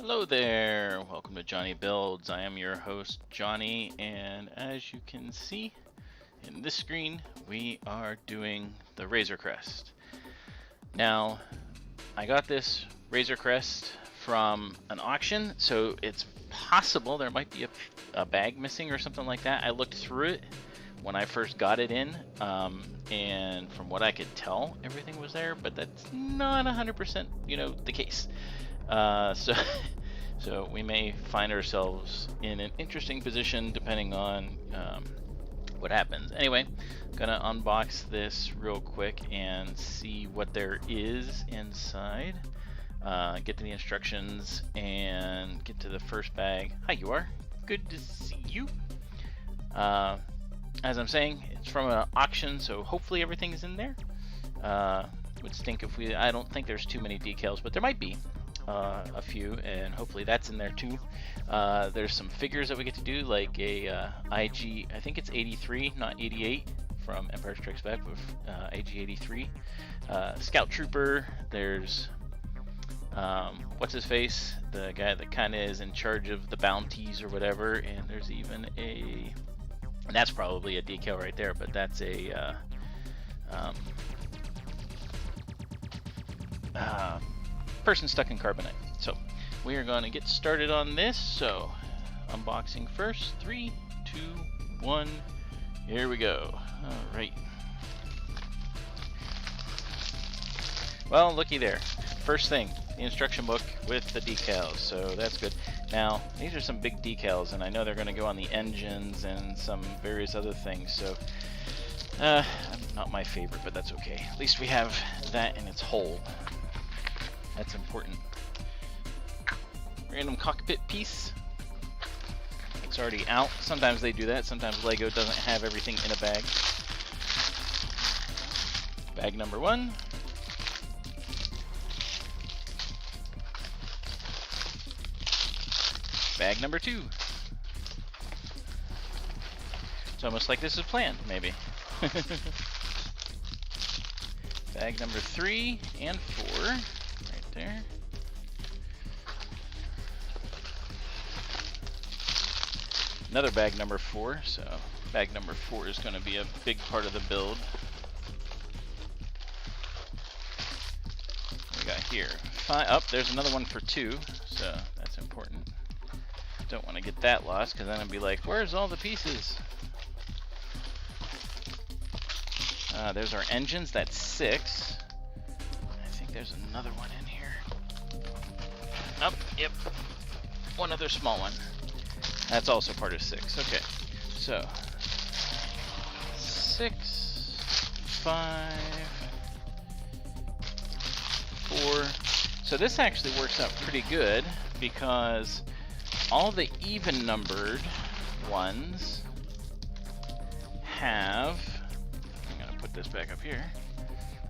Hello there, welcome to Johnny Builds. I am your host, Johnny, and as you can see in this screen, we are doing the Razor Crest. Now, I got this Razor Crest from an auction, so it's possible there might be a bag missing or something like that. I looked through it when I first got it in, and from what I could tell, everything was there, but that's not 100%, the case. So we may find ourselves in an interesting position depending on what happens. Anyway, gonna unbox this real quick and see what there is inside. Get to the instructions and get to the first bag. Hi, you are. Good to see you. As I'm saying, it's from an auction, so hopefully everything is in there. Would stink if I don't think there's too many decals, but there might be. A few, and hopefully that's in there too. There's some figures that we get to do, like a IG, I think it's 83, not 88, from Empire Strikes Back, with IG 83. Scout Trooper. There's what's his face? The guy that kind of is in charge of the bounties or whatever. And there's even a, and that's probably a decal right there, but that's a person stuck in carbonite. So we are going to get started on this. So unboxing first. 3, 2, 1. Here we go. All right. Well, looky there. First thing, the instruction book with the decals, so that's good. Now, these are some big decals, and I know they're going to go on the engines and some various other things, so not my favorite, but that's okay. At least we have that in its whole. That's important. Random cockpit piece. It's already out. Sometimes they do that. Sometimes Lego doesn't have everything in a bag. Bag number 1. Bag number 2. It's almost like this is planned, maybe. Bag number 3 and 4, right there. Another bag number 4, so bag number 4 is going to be a big part of the build. What we got here? There's another one for 2, so that's important. Don't want to get that lost, because then I'd be like, where's all the pieces? There's our engines, that's 6. I think there's another one in here. Oh, yep. One other small one. That's also part of 6. Okay, so 6, 5, 4. So this actually works out pretty good, because all the even numbered ones have, I'm going to put this back up here,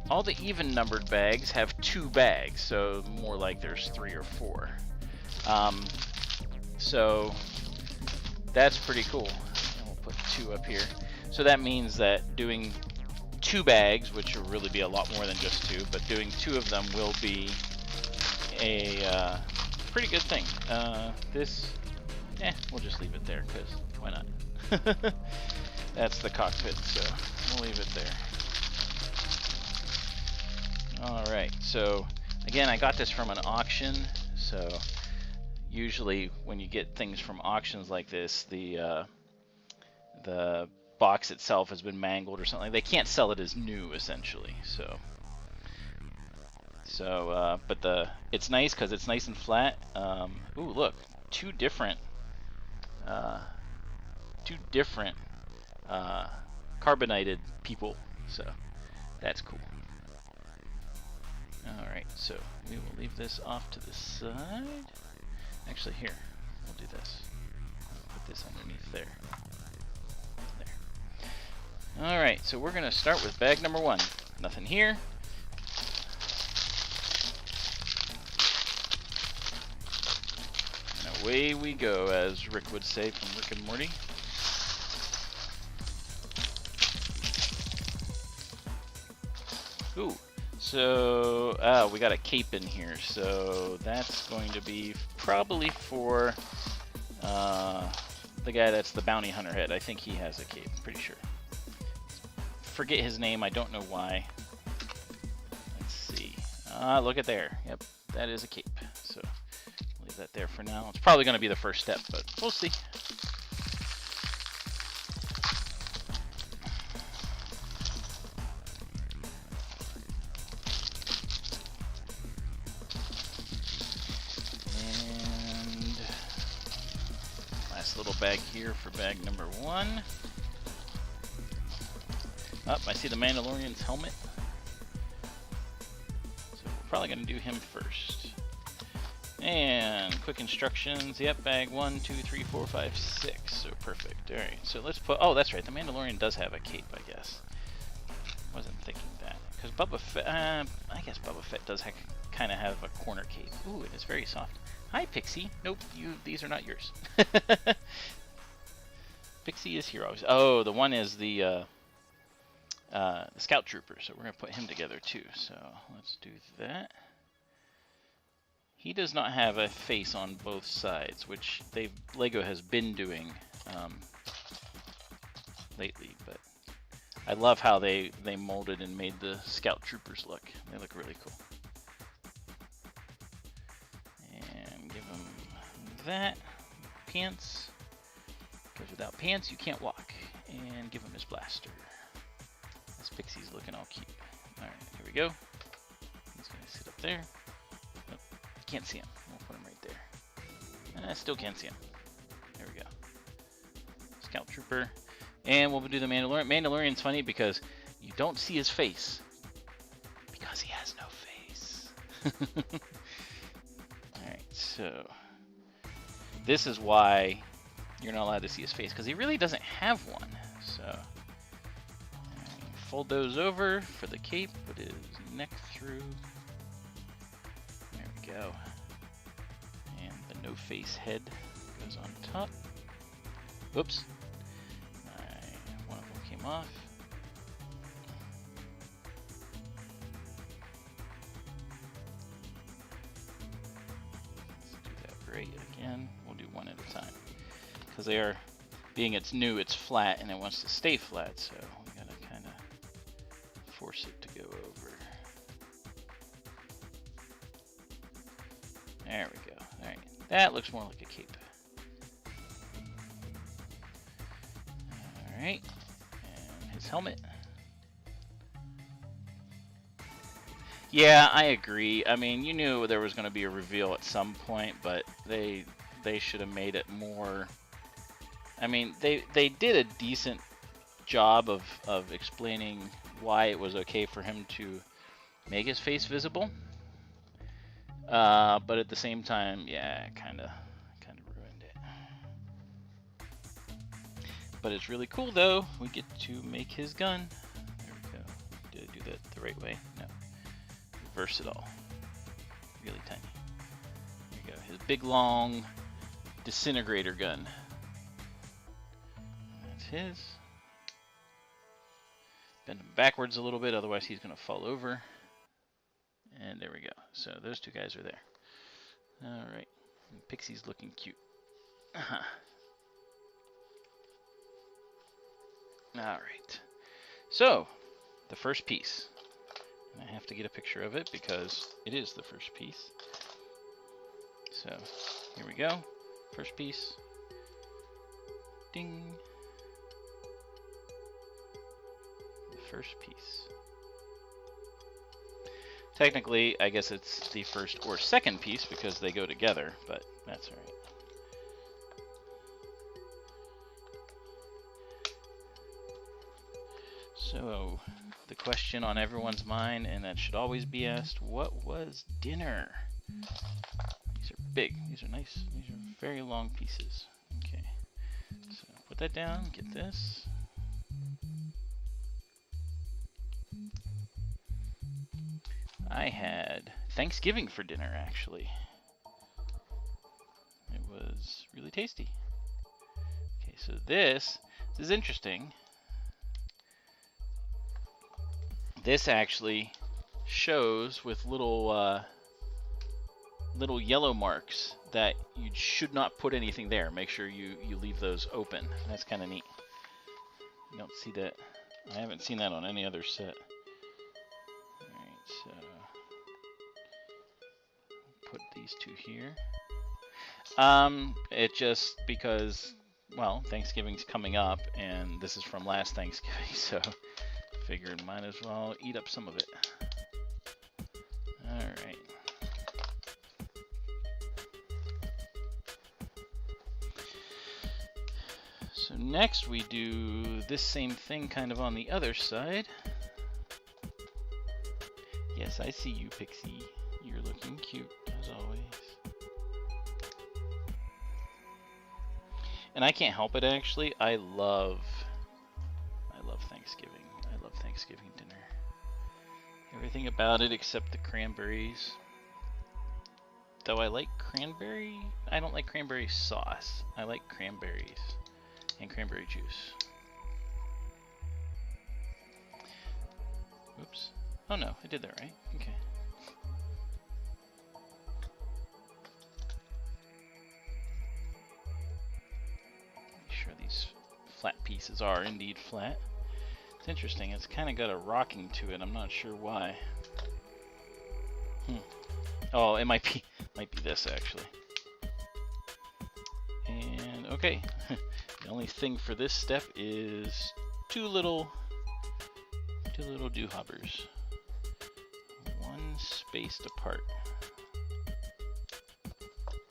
all the even numbered bags have 2 bags, so more like there's 3 or 4. So that's pretty cool. And we'll put 2 up here. So that means that doing 2 bags, which will really be a lot more than just 2, but doing 2 of them will be a pretty good thing. We'll just leave it there, because why not? That's the cockpit, so we'll leave it there. Alright, so again, I got this from an auction, so usually when you get things from auctions like this, the box itself has been mangled or something. They can't sell it as new, essentially, but it's nice because it's nice and flat. Ooh, look, two different carbonated people, so that's cool. Alright, so we will leave this off to the side. Actually, here, we'll do this. Put this underneath there. There. Alright, so we're going to start with bag number 1. Nothing here. And away we go, as Rick would say from Rick and Morty. Ooh. So, we got a cape in here, so that's going to be probably for the guy that's the bounty hunter head. I think he has a cape, pretty sure. Forget his name, I don't know why. Let's see. Look at there. Yep, that is a cape. So, leave that there for now. It's probably going to be the first step, but we'll see. Little bag here for bag number 1. I see the Mandalorian's helmet. So we're probably going to do him first. And quick instructions. Yep, bag 1, 2, 3, 4, 5, 6. So perfect. Alright, so let's put... Oh, that's right. The Mandalorian does have a cape, I guess. Wasn't thinking that. Because Boba Fett... I guess Boba Fett does kind of have a corner cape. Ooh, it is very soft. Hi, Pixie. Nope, these are not yours. Pixie is here always. Oh, the one is the Scout Trooper, so we're going to put him together too. So let's do that. he does not have a face on both sides, which Lego has been doing lately. But I love how they molded and made the Scout Troopers look. They look really cool. And give him that. Pants. Because without pants, you can't walk. And give him his blaster. This Pixie's looking all cute. Alright, here we go. He's going to sit up there. Oh, can't see him. We'll put him right there. I still can't see him. There we go. Scout Trooper. And we'll do the Mandalorian. Mandalorian's funny because you don't see his face. Because he has no face. Alright, so this is why you're not allowed to see his face, because he really doesn't have one. So fold those over for the cape, put his neck through. There we go. And the no face head goes on top. Whoops. Alright, one of them came off. Let's do that right again. We'll do one at a time. Because they are, being it's new, it's flat, and it wants to stay flat, so we gotta kind of force it to go over. There we go. Alright, that looks more like a cape. Alright, and his helmet. Yeah, I agree. I mean, you knew there was going to be a reveal at some point, but they should have made it more... I mean, they did a decent job of explaining why it was okay for him to make his face visible. But at the same time, yeah, kind of ruined it. But it's really cool, though. We get to make his gun. There we go. Did I do that the right way? No. Reverse it all. Really tiny. There you go. His big, long disintegrator gun. His. Bend him backwards a little bit, otherwise he's going to fall over. And there we go. So those two guys are there. Alright. Pixie's looking cute. Alright. So, the first piece. And I have to get a picture of it because it is the first piece. So, here we go. First piece. Ding. First piece. Technically, I guess it's the first or second piece because they go together, but that's alright. So, the question on everyone's mind, and that should always be asked, what was dinner? These are big. These are nice. These are very long pieces. Okay. So, put that down. Get this. I had Thanksgiving for dinner, actually. It was really tasty. Okay, so this is interesting. This actually shows with little little yellow marks that you should not put anything there. Make sure you leave those open. That's kind of neat. You don't see that. I haven't seen that on any other set. Alright, so put these two here. It just because, well, Thanksgiving's coming up, and this is from last Thanksgiving, so figured might as well eat up some of it. Alright. So next we do this same thing kind of on the other side. Yes, I see you, Pixie. You're looking cute, as always. And I can't help it, actually. I love Thanksgiving. I love Thanksgiving dinner. Everything about it except the cranberries. Though I like cranberry, I don't like cranberry sauce. I like cranberries and cranberry juice. Oops. Oh no, I did that right. Okay. flat pieces are indeed flat. It's interesting. It's kind of got a rocking to it. I'm not sure why. Oh, it might be this actually. And okay, the only thing for this step is two little doohoppers, one spaced apart.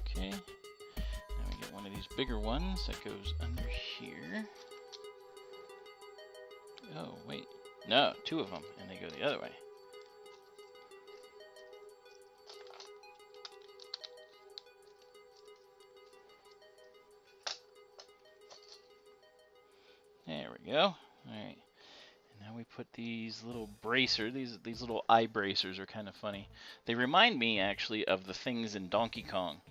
Okay, now we get one of these bigger ones that goes under here. Oh wait, no, two of them, and they go the other way. There we go. All right. And now we put these little bracers. These little eye bracers are kind of funny. They remind me actually of the things in Donkey Kong,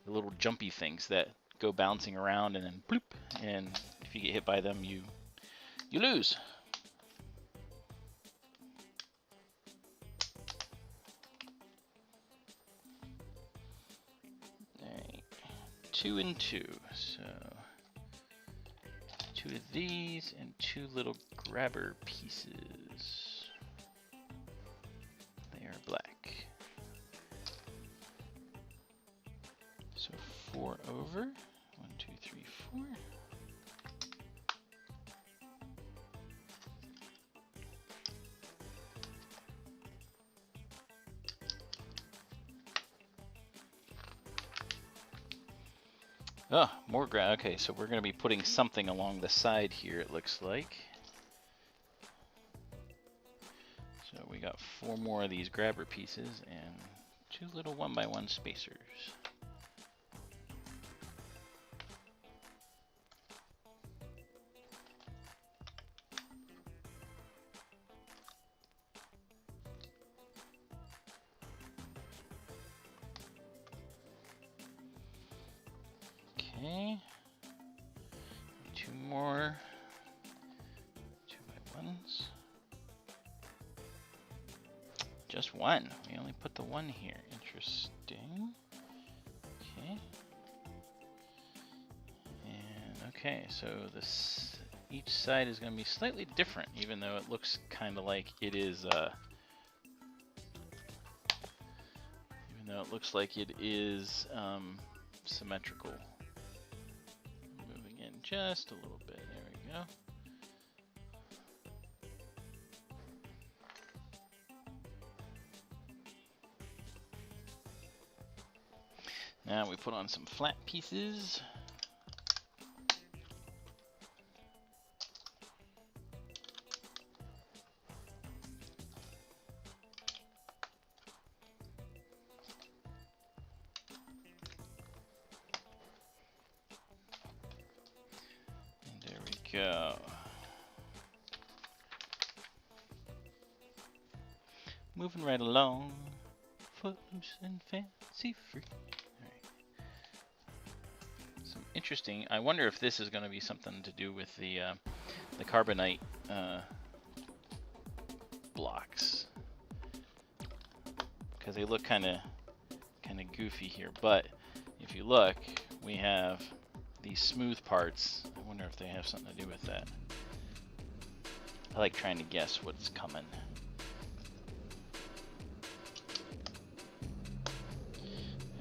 the little jumpy things that go bouncing around and then bloop. And if you get hit by them, you lose. All right. 2 and 2. So. 2 of these and 2 little grabber pieces. They are black. So 4 over. 1, 2, 3, 4. Oh, more ground. Okay, so we're going to be putting something along the side here, it looks like. So we got 4 more of these grabber pieces and 2 little 1x1 spacers. Okay, 2 more 2x1s. Just 1. We only put the 1 here. Interesting. Okay. And okay, so this each side is going to be slightly different, even though it looks kind of like it is. Even though it looks like it is symmetrical. Just a little bit. There we go. Now we put on some flat pieces. Go. Moving right along, footloose and fancy free. All right. Some interesting. I wonder if this is going to be something to do with the carbonite blocks, because they look kind of goofy here. But if you look, we have these smooth parts. I wonder if they have something to do with that. I like trying to guess what's coming.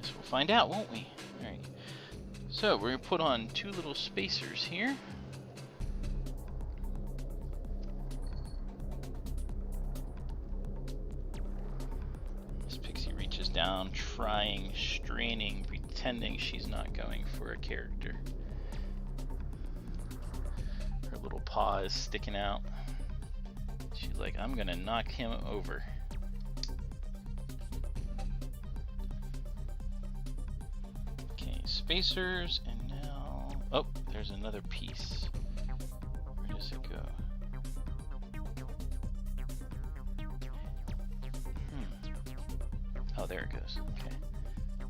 Guess we'll find out, won't we? Alright. So we're going to put on 2 little spacers here. This pixie reaches down, trying, straining, pretending she's not going for a character. Her little paw is sticking out. She's like, I'm gonna knock him over. Okay, spacers, and now... Oh, there's another piece. Where does it go? Oh, there it goes. Okay.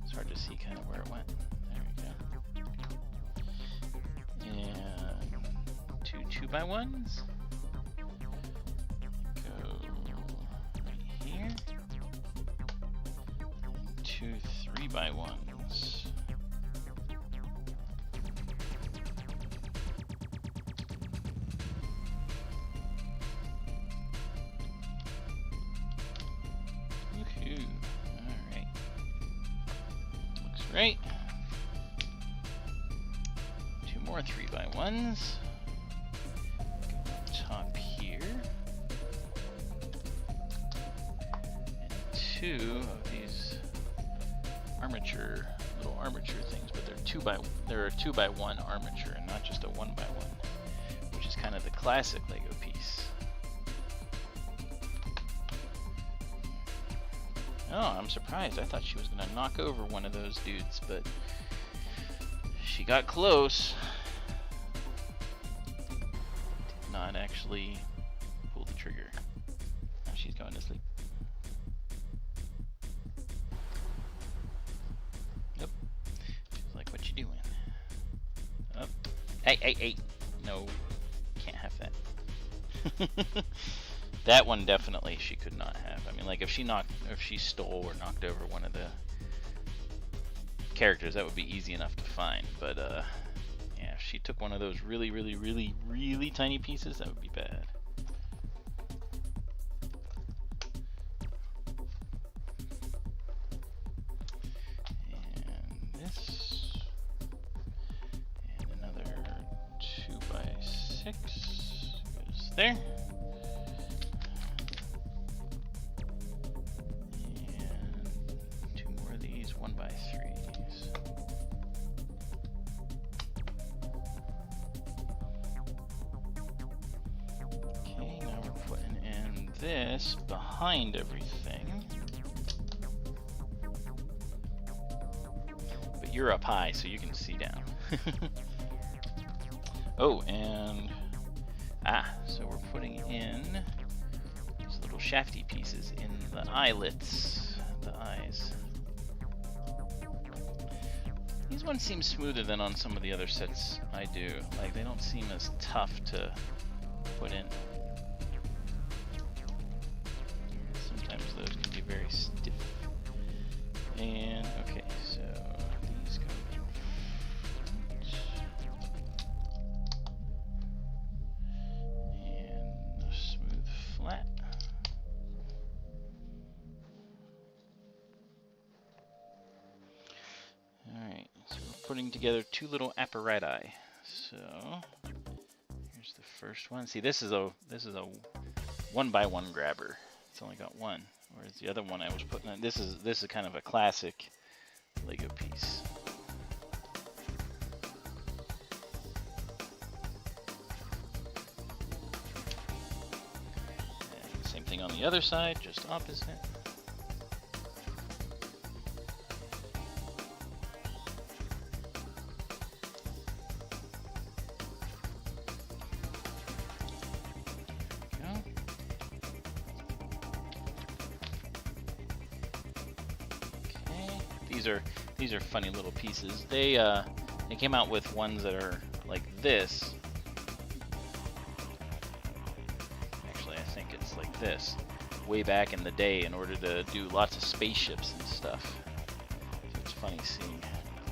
It's hard to see kind of where it went. There we go. And 2 2x1s. Go right here. And 2 3x1s. great. 2 more 3x1s. Top here. And 2 of these armature, little armature things, but they're a 2x1 armature and not just a 1x1, which is kind of the classic Lego piece. Oh, I'm surprised. I thought she was going to knock over one of those dudes, but she got close. Did not actually pull the trigger. Now she's going to sleep. Yep. She's like, what you doing? Oh. Hey. No, can't have that. That one definitely she could not have. I mean, like if she stole or knocked over one of the characters, that would be easy enough to find. But yeah, if she took one of those really tiny pieces, that would be bad. And this, and another 2x6 goes there. This behind everything, but you're up high so you can see down. Oh, and so we're putting in these little shafty pieces in the eyelets, the eyes. These ones seem smoother than on some of the other sets I do. Like, they don't seem as tough to put in. Those can be very stiff. And okay, so these go in front. And smooth flat. Alright, so we're putting together 2 little apparati. So here's the first one. See, this is a 1x1 grabber. It's only got one. Whereas the other one I was putting on, this is kind of a classic Lego piece. And same thing on the other side, just opposite. These are funny little pieces. They came out with ones that are like this. Actually, I think it's like this. Way back in the day, in order to do lots of spaceships and stuff. So it's funny seeing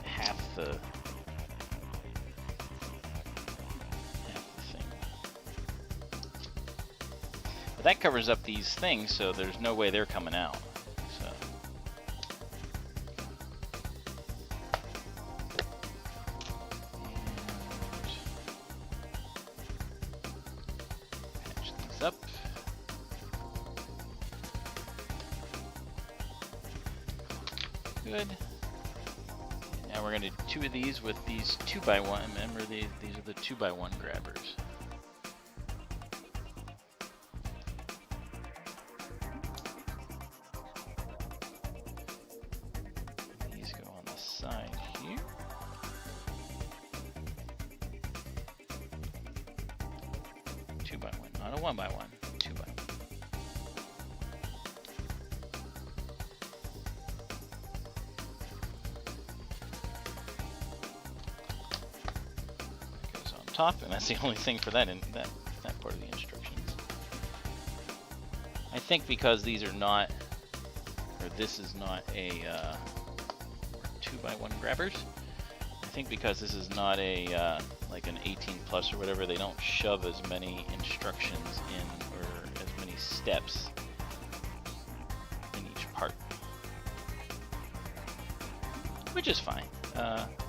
half the thing. But that covers up these things, so there's no way they're coming out. Up. Good. Now we're going to do 2 of these with these 2x1. Remember, these are the 2x1 grabbers. These go on the side here. Not a 1x1, 2x1. That goes on top, and that's the only thing for that in that part of the instructions. I think because these are not, or this is not a 2x1 grabbers. I think because this is not a like an 18 plus or whatever, they don't shove as many instructions in or as many steps in each part. which is fine.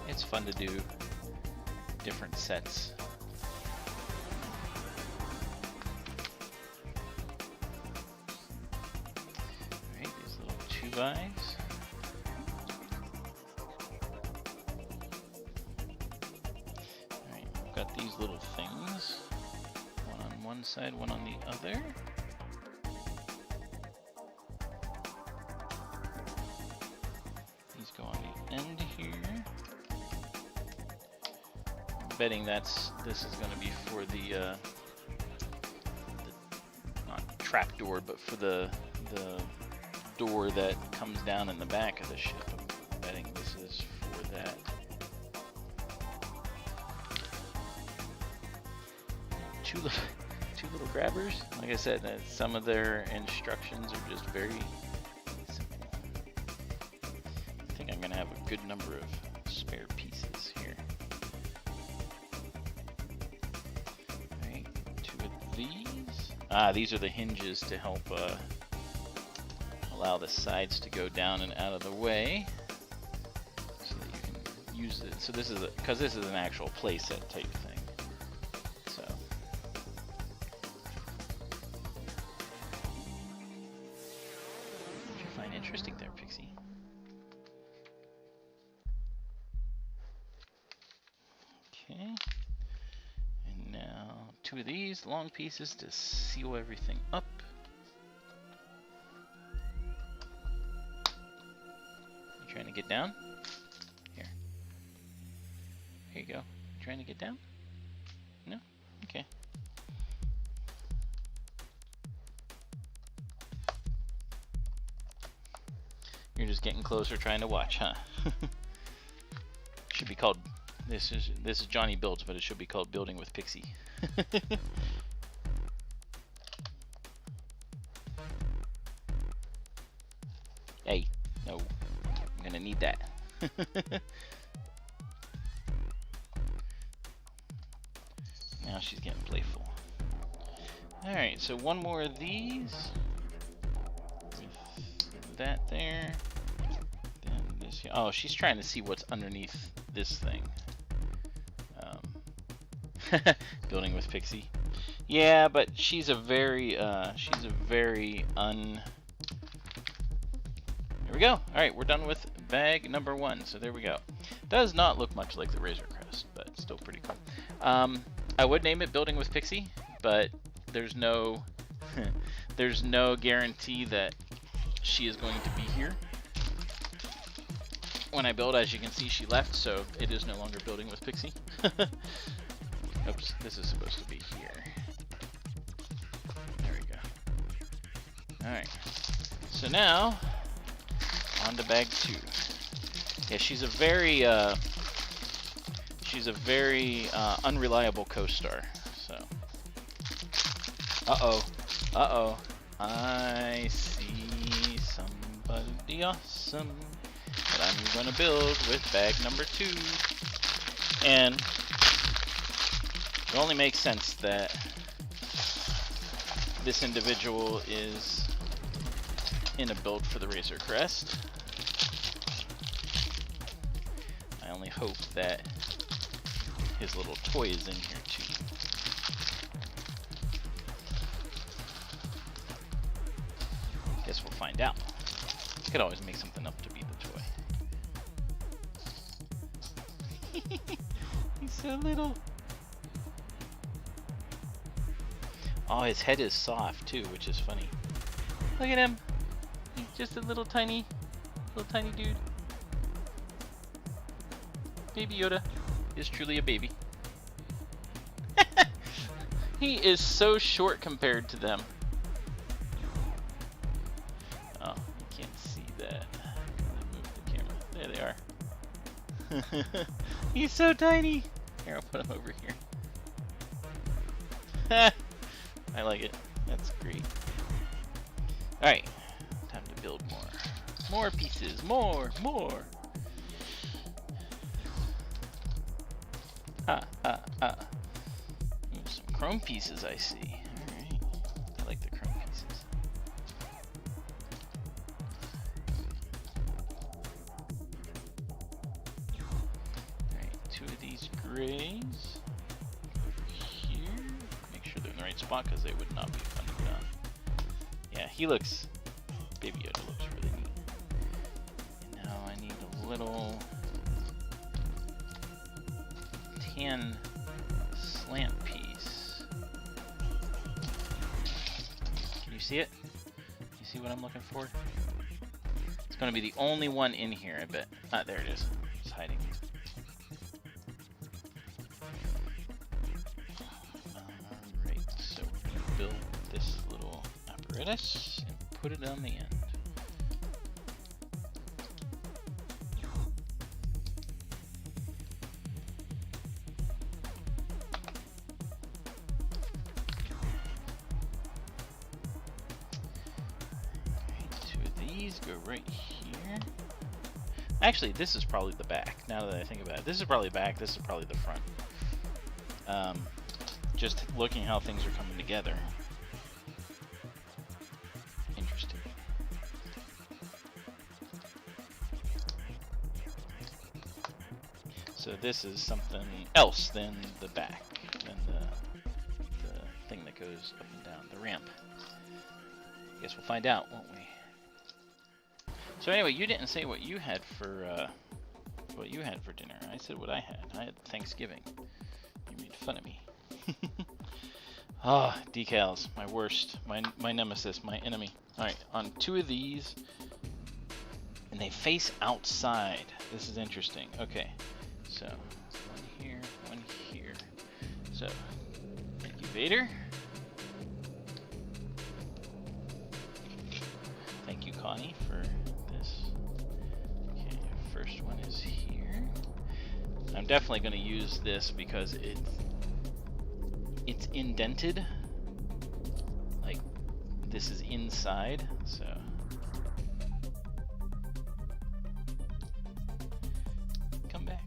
It's fun to do different sets. Alright, these little 2x. Alright, I've got these little things. One on one side, one on the other. These go on the end here. I'm betting this is going to be for the not trap door, but for the door that comes down in the back of the ship. I'm betting this is for that. Two little grabbers. Like I said, some of their instructions are just very simple. I think I'm going to have a good number of spare pieces here. Alright, 2 of these. These are the hinges to help allow the sides to go down and out of the way, so that you can use it. So this is because this is an actual playset type thing. So what you find interesting there, Pixie? Okay, and now 2 of these long pieces to seal everything up. You trying to get down? Here. Here you go. You trying to get down? No? Okay. You're just getting closer trying to watch, huh? Should be called, this is JonnyBuilds, but it should be called Building with Pixie. Hey, no, I'm gonna need that. Now she's getting playful. Alright, so one more of these. With that there. Then this here. Oh, she's trying to see what's underneath this thing. Building with Pixie. Yeah, but she's a very There we go. Alright, we're done with bag number 1. So there we go. Does not look much like the Razor Crest, but still pretty cool. I would name it Building with Pixie, but there's no there's no guarantee that she is going to be here when I build. As you can see, she left, so it is no longer Building with Pixie. Oops, this is supposed to be here. There we go. Alright, so now on to bag 2. Yeah, she's a very unreliable co-star. So, uh-oh, I see somebody awesome that I'm gonna build with bag number 2, and it only makes sense that this individual is in a build for the Razor Crest. I only hope that his little toy is in here too. Guess we'll find out. You could always make something up to be the toy. He's so little. Oh, his head is soft too, which is funny. Look at him. He's just a little tiny dude. Baby Yoda is truly a baby. He is so short compared to them. Oh, you can't see that. Move the camera. There they are. He's so tiny. Here, I'll put him over here. I like it. That's great. Alright, time to build more. More pieces. More. Some chrome pieces I see. Alright. I like the chrome pieces. these grays over here. Make sure they're in the right spot because they would not be fun to put on. Yeah, he looks, Baby Yoda looks really neat. And now I need a little tan slant piece. Can you see it? You see what I'm looking for? It's going to be the only one in here, I bet. Ah, there it is. It's hiding. Alright, so we're going to build this little apparatus and put it on the end. Go right here. Actually, this is probably the back. Now that I think about it, this is probably back. This is probably the front. Just looking how things are coming together. Interesting. So this is something else than the back, than the thing that goes up and down the ramp. I guess we'll find out, won't we? So anyway, you didn't say what you had for dinner. I said what I had. I had Thanksgiving. You made fun of me. Ah, decals, my worst, my nemesis, my enemy. All right, on two of these, and they face outside. This is interesting. Okay, so one here, one here. So, thank you, Vader. Thank you, Connie, for this. Okay, first one is here. I'm definitely going to use this because it's indented. Like, this is inside, so. Come back.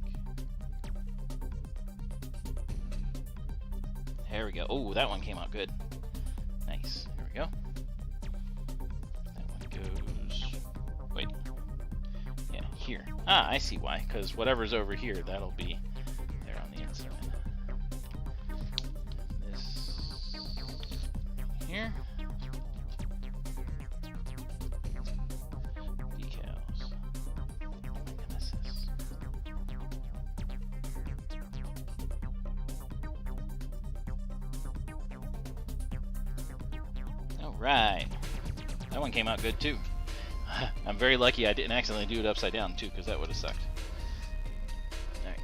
There we go. Oh, that one came out good. Nice. Here we go. That one goes. Wait. Yeah, here. Ah, I see why. Because whatever's over here, that'll be there on the inside. This here. Decals. Nemesis. Alright. That one came out good too. I'm very lucky I didn't accidentally do it upside down too, because that would have sucked. Alright.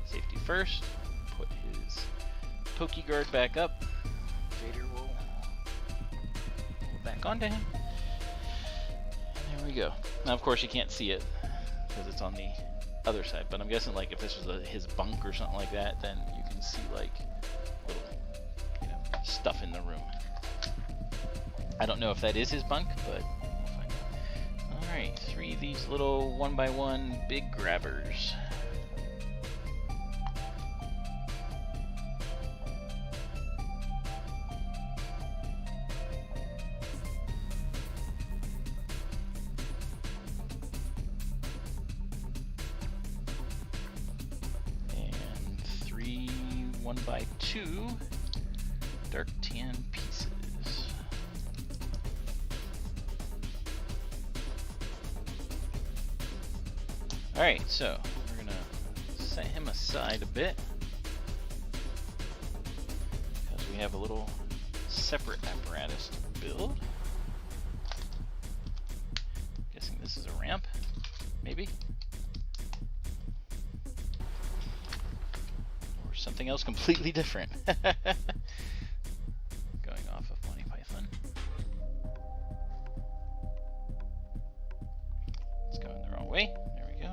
Safety first. Put his pokey guard back up. Vader will back onto him. And there we go. Now of course you can't see it because it's on the other side, but I'm guessing like if this was his bunk or something like that, then you can see like little, stuff in the room. I don't know if that is his bunk, but we'll find out. Alright, 3 of these little 1x1 big grabbers. And 3 1x2 dark tan pieces. Alright, so we're gonna set him aside a bit because we have a little separate apparatus to build. Guessing this is a ramp, maybe? Or something else completely different. Going off of Monty Python. It's going the wrong way. There we go.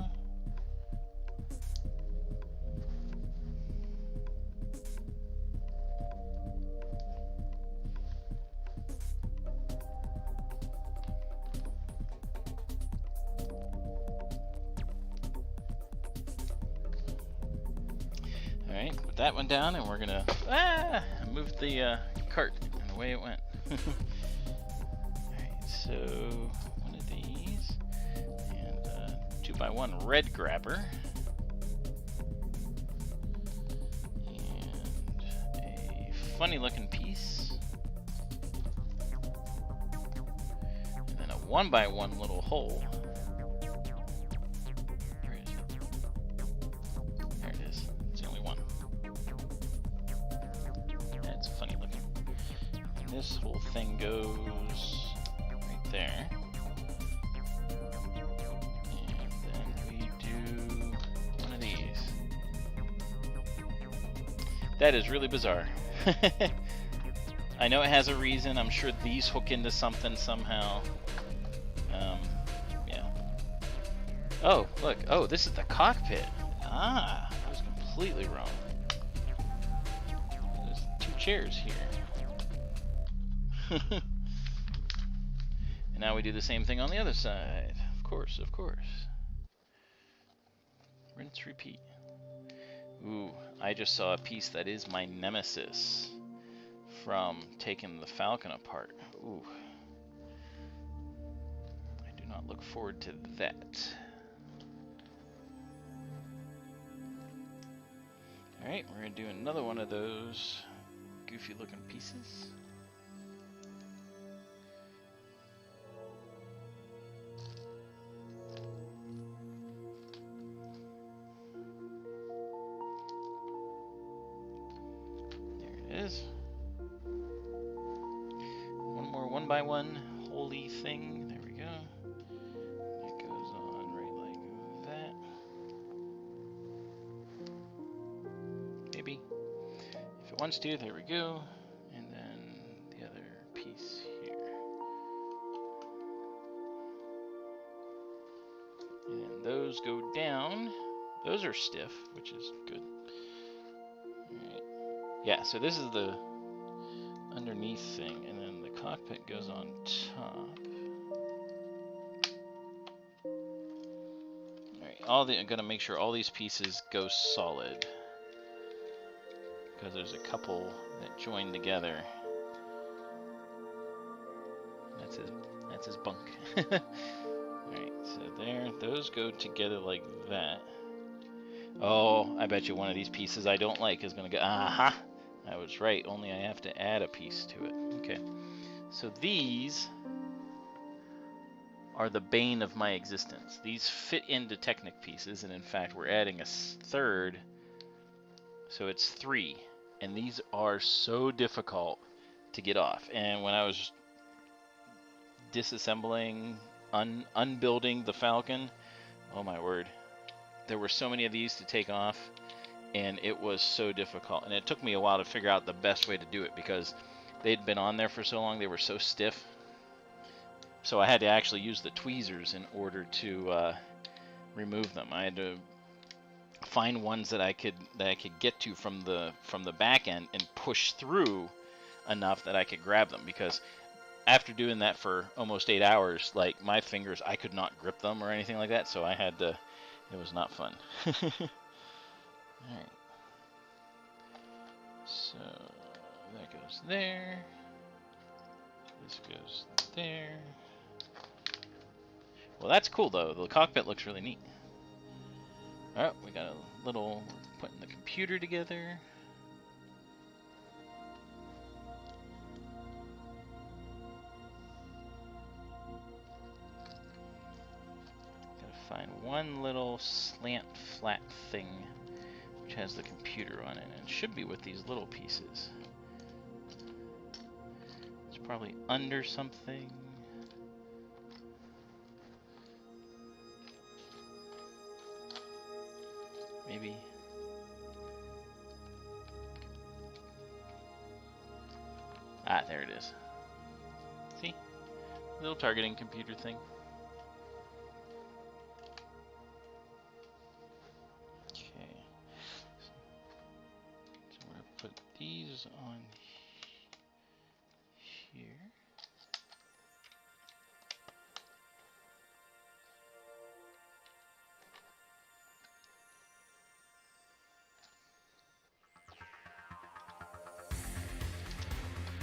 Alright, put that one down and we're gonna move the cart and away it went. Alright, so one of these and 2x1 red grabber. funny looking piece. And then a 1x1 little hole. Where is it? There it is. It's the only one. That's funny looking. And this whole thing goes right there. And then we do one of these. That is really bizarre. I know it has a reason. I'm sure these hook into something somehow. Yeah. Oh, look. Oh, this is the cockpit. Ah, I was completely wrong. There's 2 chairs here. And now we do the same thing on the other side. Of course, of course. Rinse, repeat. Ooh, I just saw a piece that is my nemesis from taking the Falcon apart. Ooh. I do not look forward to that. Alright, we're going to do another one of those goofy looking pieces. Is one more 1x1 holy thing. There we go. It goes on right like that. Maybe. If it wants to, there we go. And then the other piece here. And those go down. Those are stiff, which is good. Yeah, so this is the underneath thing, and then the cockpit goes on top. Alright, I'm gonna make sure all these pieces go solid, because there's a couple that join together. That's his bunk. Alright, so there, those go together like that. Oh, I bet you one of these pieces I don't like is gonna go. Aha! I was right, only I have to add a piece to it. Okay, so these are the bane of my existence. These fit into Technic pieces, and in fact we're adding a third, so it's 3. And these are so difficult to get off. And when I was disassembling, unbuilding the Falcon, oh my word, there were so many of these to take off. And it was so difficult, and it took me a while to figure out the best way to do it because they'd been on there for so long, they were so stiff. So I had to actually use the tweezers in order to remove them. I had to find ones that I could get to from the back end and push through enough that I could grab them, because after doing that for almost 8 hours, like my fingers, I could not grip them or anything like that, so I had to. It was not fun. Alright, so that goes there, this goes there. Well, that's cool though, the cockpit looks really neat. Alright, we got a little, putting the computer together. Gotta find one little slant flat thing which has the computer on it, and it should be with these little pieces. It's probably under something. Maybe. Ah, there it is. See? Little targeting computer thing. Put these on here.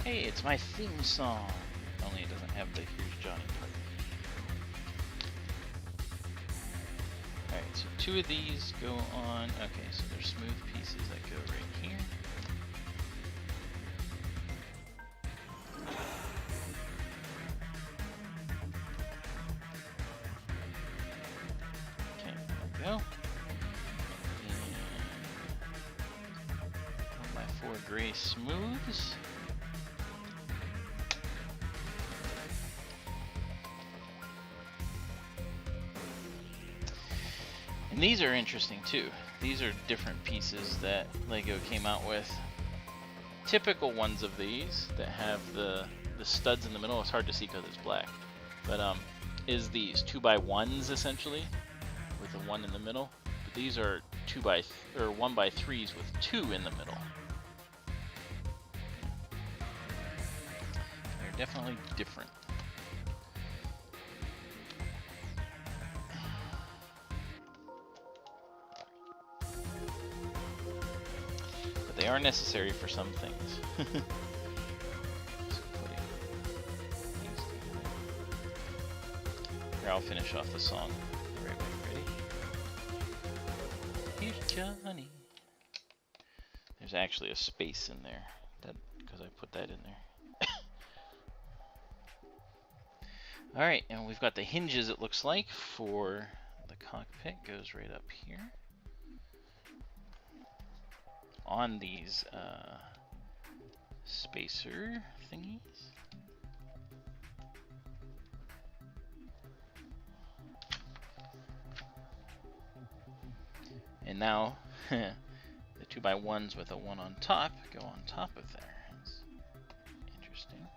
Hey, it's my theme song. Only it doesn't have the Here's Johnny part. Alright, so 2 of these go on. Okay, so they're smooth pieces that go right here. 4 gray smooths. And these are interesting too. These are different pieces that LEGO came out with. Typical ones of these that have the studs in the middle, it's hard to see because it's black, but is these 2x1s essentially, with the 1 in the middle. But these are 1x3s with 2 in the middle. They're definitely different. But they are necessary for some things. Here, I'll finish off the song. Right, ready? Here's Johnny. There's actually a space in there, because I put that in there. Alright, and we've got the hinges, it looks like, for the cockpit. Goes right up here. On these spacer thingies. And now, the 2x1s with a 1 on top go on top of there. That's interesting.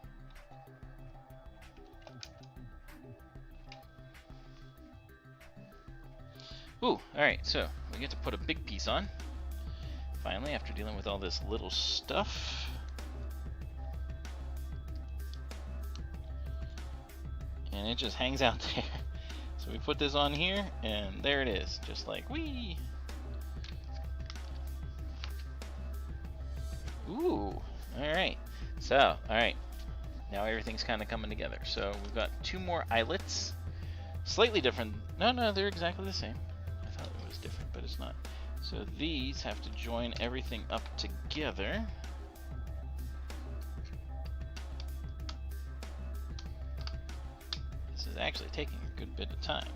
Ooh, alright, so we get to put a big piece on. Finally, after dealing with all this little stuff. And it just hangs out there. So we put this on here, and there it is, just like, whee! Ooh, alright. So, alright. Now everything's kind of coming together. So we've got 2 more eyelets. Slightly different. No, they're exactly the same. I thought it was different, but it's not. So these have to join everything up together. This is actually taking a good bit of time.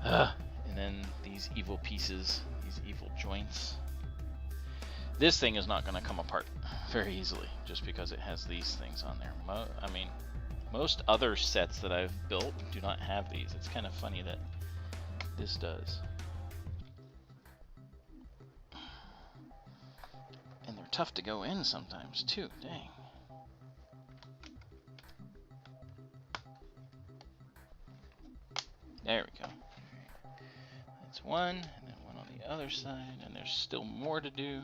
And then these evil pieces, these evil joints. This thing is not going to come apart very easily, just because it has these things on there. I mean, most other sets that I've built do not have these. It's kind of funny that this does. And they're tough to go in sometimes, too. Dang. There we go. That's one, and then one on the other side, and there's still more to do.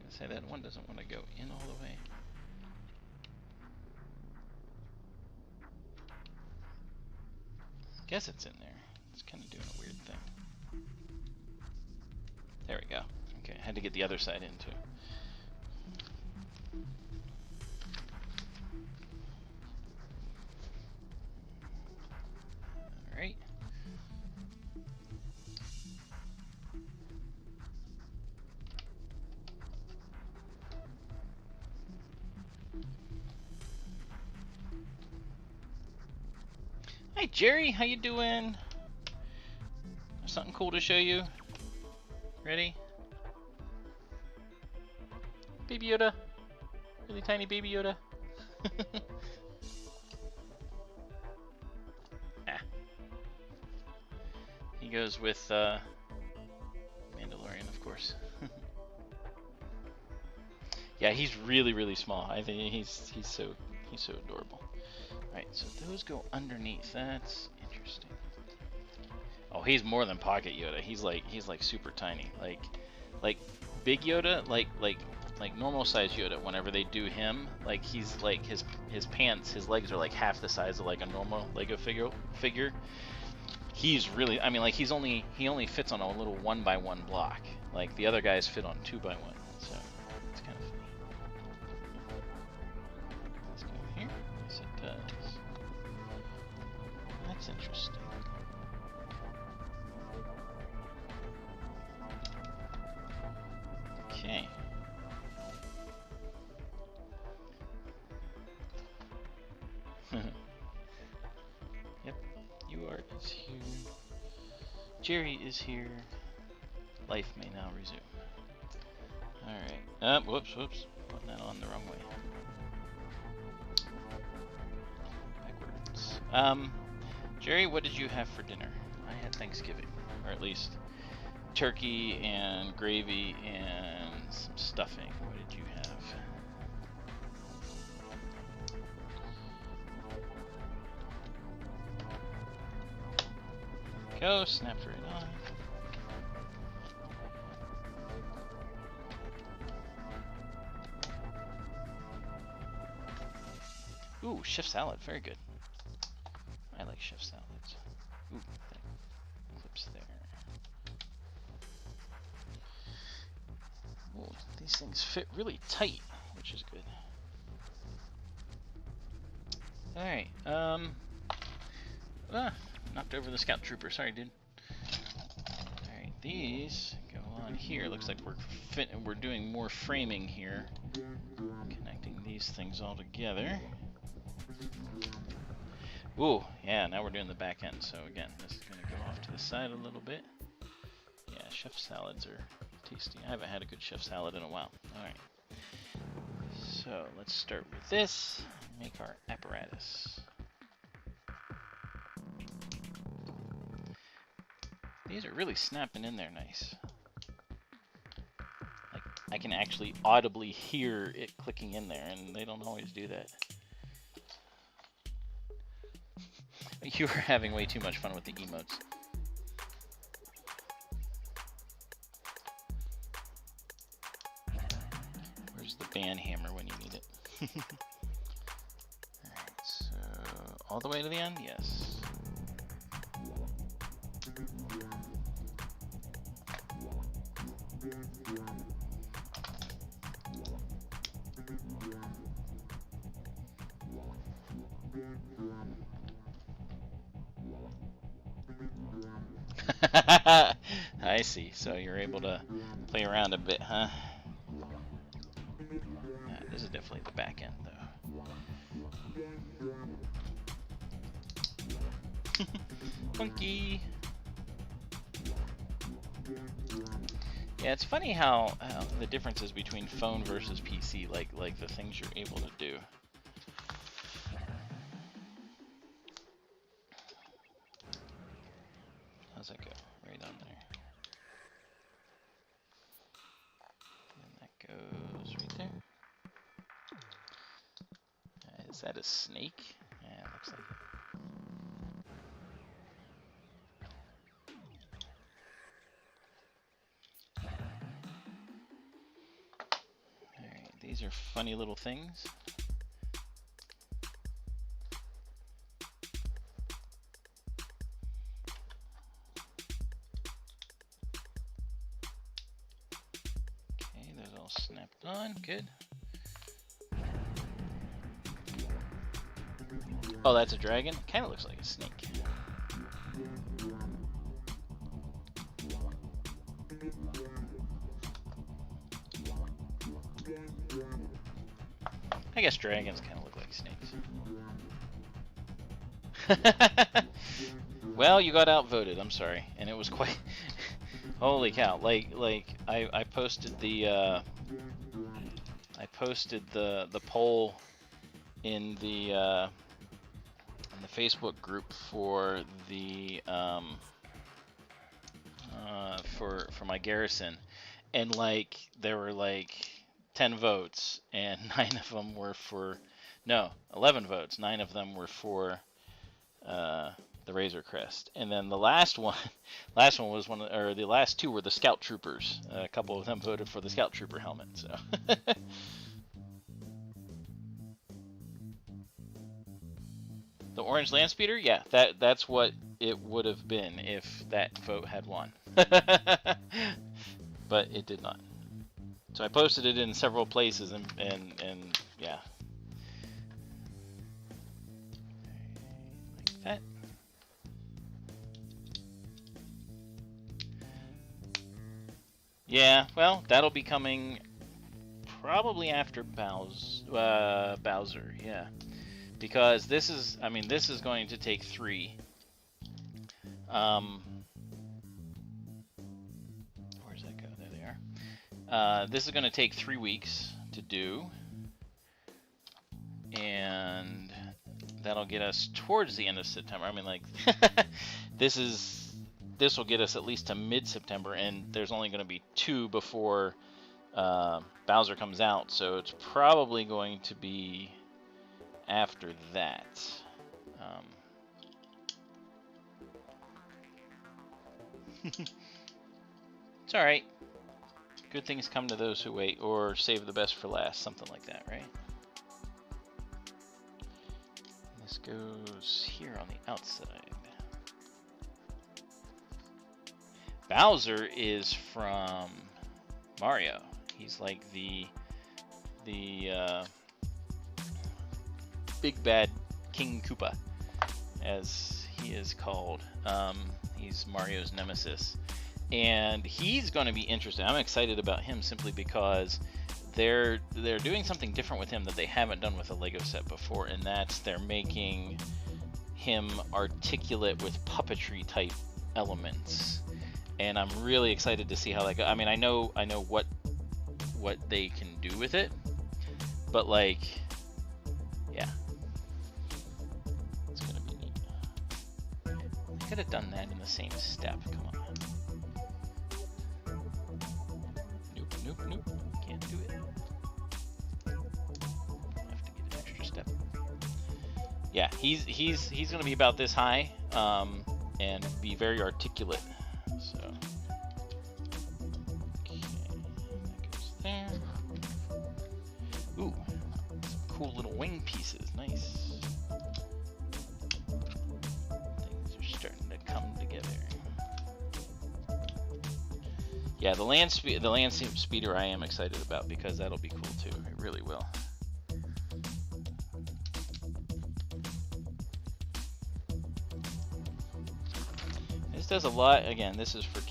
Say that one doesn't want to go in all the way. Guess it's in there. It's kind of doing a weird thing. There we go. Okay, I had to get the other side in too. All right. Hi Jerry, how you doing? There's something cool to show you. Ready? Baby Yoda. Really tiny Baby Yoda. He goes with Mandalorian, of course. Yeah, he's really small. I think he's so adorable. Alright, so those go underneath. That's interesting. Oh, he's more than Pocket Yoda. He's like super tiny. Like big Yoda, like normal size Yoda. Whenever they do him, like he's like his pants, his legs are like half the size of like a normal Lego figure. He's really, I mean, like he only fits on a little 1x1 block. Like the other guys fit on 2x1. So it's kind of funny. Let's go here. Yes, it does. That's interesting. Okay. Jerry is here. Life may now resume. Alright. Whoops. Putting that on the wrong way. Backwards. Jerry, what did you have for dinner? I had Thanksgiving. Or at least turkey and gravy and some stuffing. What did you have? Go, snapped right on. Ooh, chef salad, very good. I like chef salads. Ooh, that clips there. Ooh, these things fit really tight, which is good. Alright, knocked over the scout trooper, sorry dude. Alright, these go on here. Looks like we're doing more framing here. Connecting these things all together. Ooh, yeah, now we're doing the back end. So again, this is going to go off to the side a little bit. Yeah, chef salads are tasty. I haven't had a good chef salad in a while. Alright. So let's start with this. Make our apparatus. These are really snapping in there nice. Like, I can actually audibly hear it clicking in there, and they don't always do that. You are having way too much fun with the emotes. Where's the band hammer when you need it? Alright, so all the way to the end? Yes. I see. So you're able to play around a bit, huh? This is definitely the back end, though. Funky. Yeah, it's funny how the differences between phone versus PC, like the things you're able to do. How's that go? Right on there. And that goes right there. Is that a snake? Yeah, it looks like it. Alright, these are funny little things. Snapped on, good. Oh, that's a dragon? Kind of looks like a snake. I guess dragons kind of look like snakes. Well, you got outvoted, I'm sorry. And it was quite... Holy cow, like I posted the the poll in the Facebook group for the for my garrison, and like there were like 10 votes and 9 of them were for 11 votes, 9 of them were for the Razor Crest, and then the last one was the last 2 were the Scout Troopers. A couple of them voted for the Scout Trooper helmet. So. The Orange Land Speeder, yeah, that's what it would have been if that vote had won, but it did not. So I posted it in several places, and yeah, like that. Yeah, well, that'll be coming probably after Bowser, yeah. Because this is, I mean, this is going to take 3. This is going to take 3 weeks to do, and that'll get us towards the end of September. I mean, like, this will get us at least to mid-September, and there's only going to be 2 before Bowser comes out, so it's probably going to be after that. It's alright. Good things come to those who wait, or save the best for last, something like that, right? This goes here on the outside. Bowser is from Mario. He's like the big bad King Koopa, as he is called. He's Mario's nemesis. And he's going to be interesting. I'm excited about him simply because they're doing something different with him that they haven't done with a Lego set before, and that's they're making him articulate with puppetry type elements. And I'm really excited to see how that goes. I mean, I know what they can do with it, but like, yeah, it's gonna be neat. I could have done that in the same step. Come on. Nope, can't do it. Have to get an extra step. Yeah, he's gonna be about this high, and be very articulate. So, okay, that goes there. Ooh, some cool little wing pieces, nice. Things are starting to come together. Yeah, the land speeder I am excited about because that'll be cool too. It really will. This does a lot. Again, this is for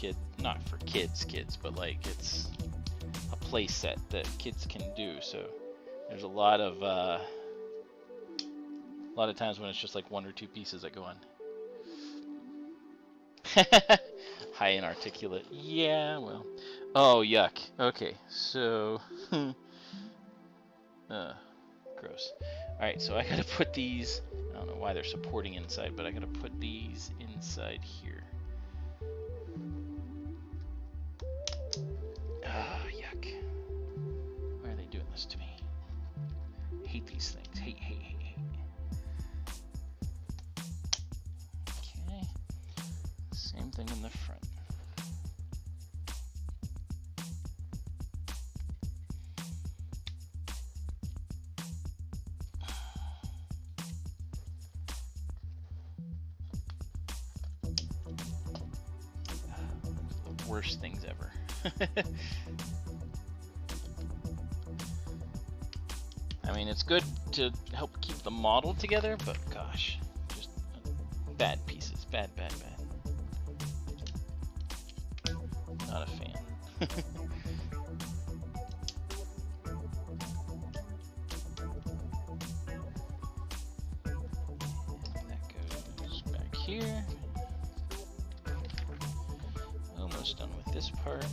not for kids, but like it's a play set that kids can do. So there's a lot of times when it's just like 1 or 2 pieces that go on. High and articulate. Yeah, well. Oh, yuck. Okay, so... gross. Alright, so I gotta put these... I don't know why they're supporting inside, but I gotta put these inside here. Ah, yuck. Why are they doing this to me? I hate these things. Hate. Okay. Same thing in the front. Worst things ever. I mean, it's good to help keep the model together, but gosh, just bad pieces. Bad. Not a fan. That goes back here. Almost done with this part.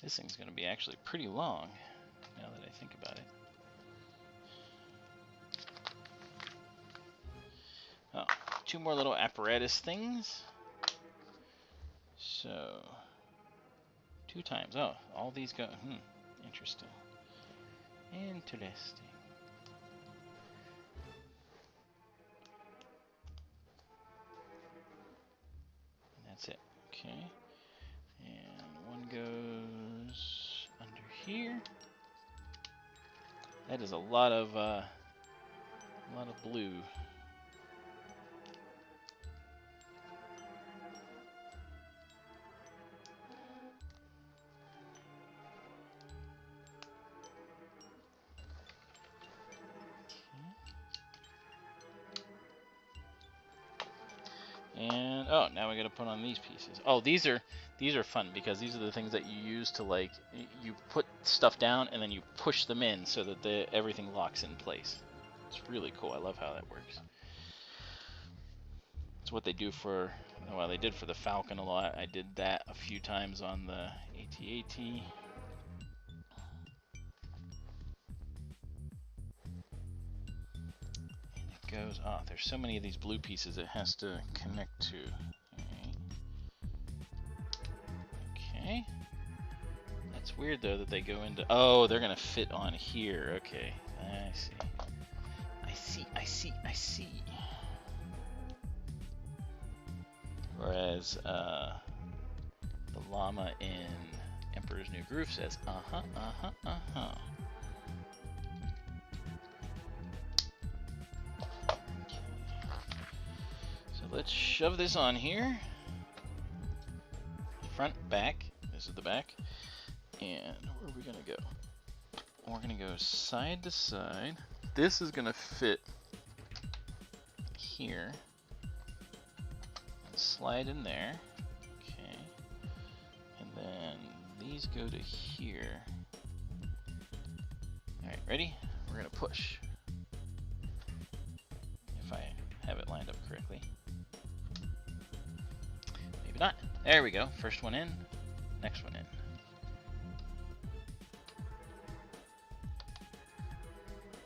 This thing's going to be actually pretty long, now that I think about it. Oh, 2 more little apparatus things. So, 2 times. Oh, all these go... interesting. Interesting. And that's it. Okay. And one goes under here. That is a lot of blue. And oh, now we got to put on these pieces. Oh, these are fun because these are the things that you use to, like, you put stuff down and then you push them in so that everything locks in place. It's really cool. I love how that works. It's what they do for, well, they did for the Falcon a lot. I did that a few times on the AT-AT. And it goes, oh, there's so many of these blue pieces it has to connect to. Okay. That's weird though that they go into, oh, they're gonna fit on here. Okay, I see. Whereas the llama in Emperor's New Groove says, Okay. So let's shove this on here. Front, back. This is the back. And where are we gonna go? We're gonna go side to side. This is gonna fit here. Slide in there. Okay. And then these go to here. Alright, ready? We're gonna push. If I have it lined up correctly. Maybe not. There we go. First one in. Next one in.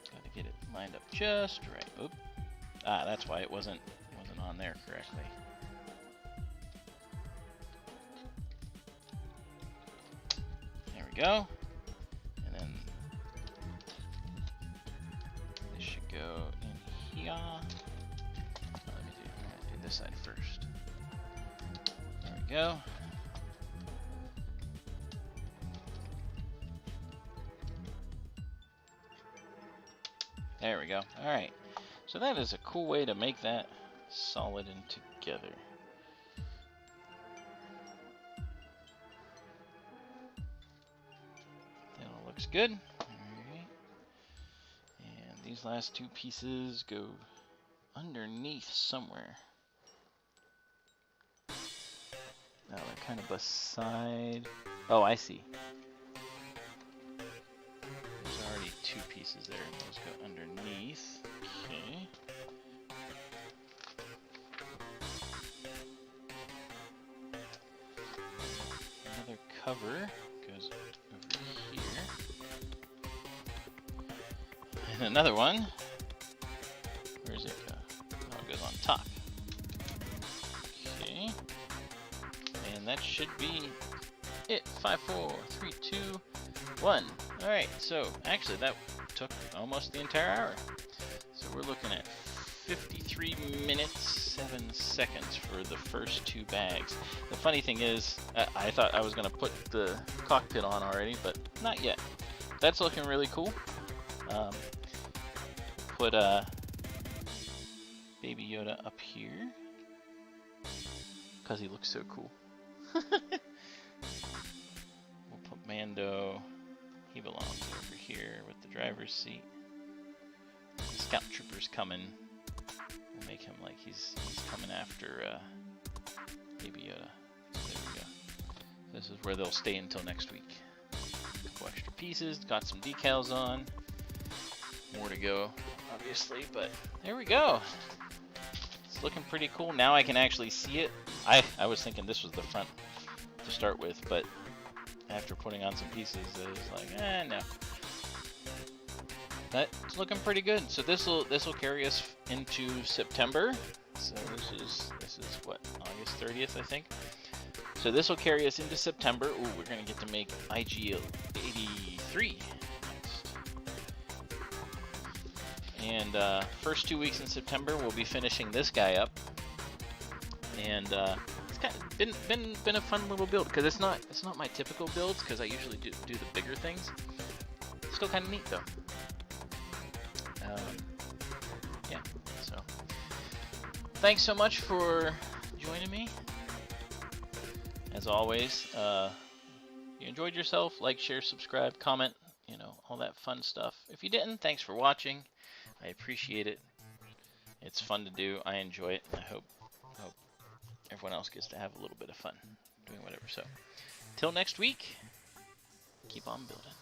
Gotta get it lined up just right. Oop. Ah, that's why it wasn't on there correctly. There we go. And then this should go in here. Let me do this side first. There we go. There we go. Alright. So that is a cool way to make that solid and together. That all looks good. Alright. And these last two pieces go underneath somewhere. Now they're kind of beside. Oh, I see. There's already two pieces there, and those go underneath. Okay. Another cover goes over here. And another one. Where does it go? Oh, it goes on top. Okay. And that should be it. 5, 4, 3, 2, 1. Alright, so actually that took almost the entire hour. So we're looking at 53 minutes, 7 seconds for the first two bags. The funny thing is, I thought I was going to put the cockpit on already, but not yet. That's looking really cool. Put Baby Yoda up here, because he looks so cool. We'll put Mando, he belongs over here with the driver's seat. The scout trooper's coming. We'll make him like he's coming after Baby Yoda. So there we go. This is where they'll stay until next week. A couple extra pieces, got some decals on. More to go, obviously, but there we go. It's looking pretty cool. Now I can actually see it. I was thinking this was the front to start with, but after putting on some pieces, it was like, no. But it's looking pretty good. So this will carry us into September. So this is what, August 30th, I think. So this will carry us into September. Ooh, we're gonna get to make IG-83 next. And first 2 weeks in September, we'll be finishing this guy up. And it's kind of been a fun little build because it's not my typical builds because I usually do the bigger things. Still kind of neat though. Yeah. So thanks so much for joining me. As always, you enjoyed yourself, like, share, subscribe, comment, you know, all that fun stuff. If you didn't, thanks for watching. I appreciate it. It's fun to do. I enjoy it. I hope everyone else gets to have a little bit of fun doing whatever. So, till next week, keep on building.